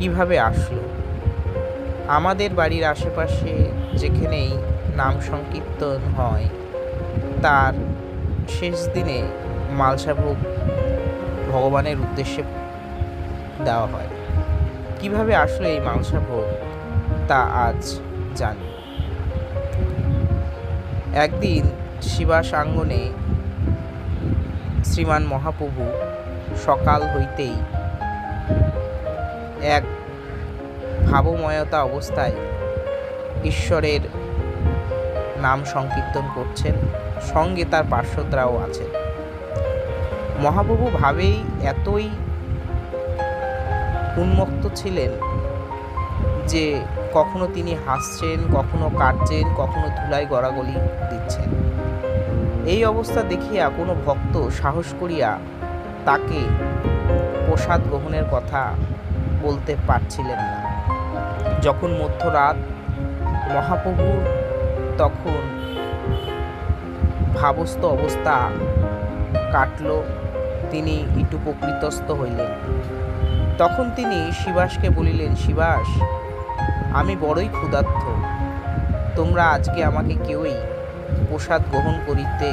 কিভাবে আসলো? আমাদের বাড়ির আশেপাশে যেখানেই নাম সংকীর্তন হয়, তার শেষ দিনে মালসাভোগ ভগবানের উদ্দেশ্যে দেওয়া হয়। কিভাবে আসলো এই মালসাভোগ তা আজ জানি। একদিন শিবাস আঙ্গনে শ্রীমান মহাপ্রভু সকাল হইতেই এক ভাবময়তা অবস্থায় ঈশ্বরের নাম সংকীর্তন করছেন, সঙ্গে তার পার্শ্বদরাও আছেন। মহাপ্রভু ভাবেই এতই উন্মত্ত ছিলেন যে কখনো তিনি হাসছেন, কখনো কাঁদছেন, কখনো ধুলায় গড়াগড়ি দিচ্ছেন। এই অবস্থা দেখিয়া কোনো ভক্ত সাহস করিয়া তাকে প্রসাদ গ্রহণের কথা বলতে পারছিলেন না। যখন মধ্যরাত, মহাপ্রভুর তখন ভাবস্থ অবস্থা কাটল, তিনি একটু প্রকৃতস্থ হইলেন। তখন তিনি শিবাসকে বলিলেন, শিবাস, আমি বড়ই ক্ষুধার্ত, তোমরা আজকে আমাকে কেউই প্রসাদ গ্রহণ করিতে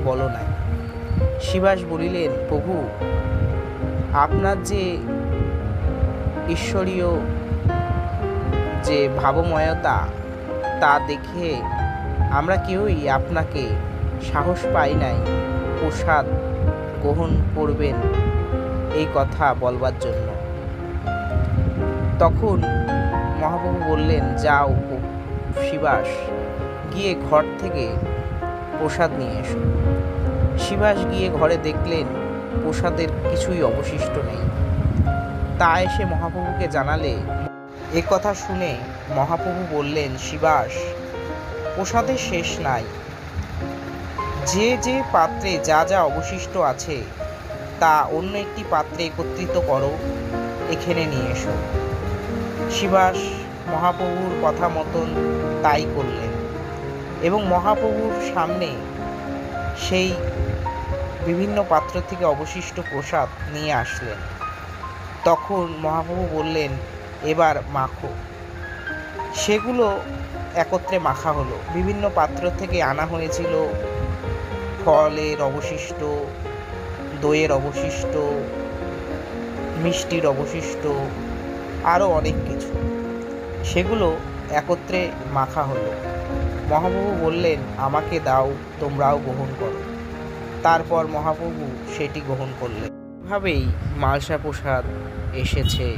বলো নাই। শিবাস বলিলেন, প্রভু, আপনার যে ঈশ্বরীয় যে ভাবময়তা তা দেখে আমরা কেউই আপনাকে সাহস পাই নাই প্রসাদ গ্রহণ করবেন এই কথা বলবার জন্য। তখন মহাপ্রভু বললেন, যাও শিবাস, গিয়ে ঘর থেকে প্রসাদ নিয়ে এসো। শিবাস গিয়ে ঘরে দেখলেন প্রসাদের কিছুই অবশিষ্ট নেই। তা এসে মহাপ্রভুকে জানালে, এ কথা শুনে মহাপ্রভু বললেন, শিবাস, প্রসাদের শেষ নাই, যে যে পাত্রে যা যা অবশিষ্ট আছে তা অন্য একটি পাত্রে একত্রিত করো, এখানে নিয়ে এসো। শিবাস মহাপ্রভুর কথা মতন তাই করলেন এবং মহাপ্রভুর সামনে সেই বিভিন্ন পাত্র থেকে অবশিষ্ট প্রসাদ নিয়ে আসলেন। তখন মহাপ্রভু বললেন, এবার মাখো। সেগুলো একত্রে মাখা হলো। বিভিন্ন পাত্র থেকে আনা হয়েছিল ফলের অবশিষ্ট, দইয়ের অবশিষ্ট, মিষ্টির অবশিষ্ট, আরও অনেক কিছু। সেগুলো একত্রে মাখা হলো। মহাপ্রভু বললেন, আমাকে দাও, তোমরাও গ্রহণ করো। তারপর মহাপ্রভু সেটি গ্রহণ করলেন। এভাবেই মালসা প্রসাদ এসেছে।